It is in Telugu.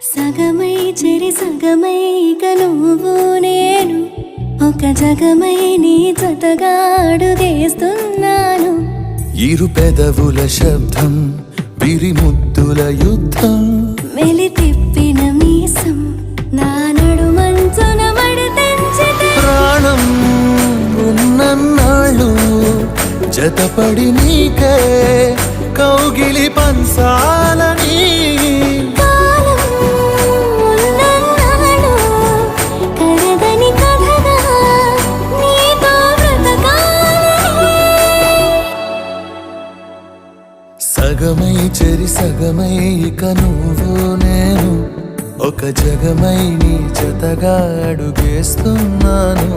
సగమై చెరి సగమై ఇక నువ్వు నేను ఒక జగమై నీ జతగా అడుగేస్తున్నాను. ఇరు పెదవుల శబ్దం పిరిముద్దుల యుద్ధం మెలి తిప్పిన మీసం నా నడుమంచున మడతెంచితే ప్రాణం ఉన్నన్నాళ్ళు జతపడి నీకే కౌగిలి పంచాలని కాలం ఉన్నన్నాడు కరగని కథగా నీతో బ్రతకాలని. సగమై చెరి సగమై ఇక నువ్వు నేను ఒక జగమై నీ జతగా అడుగేస్తున్నాను.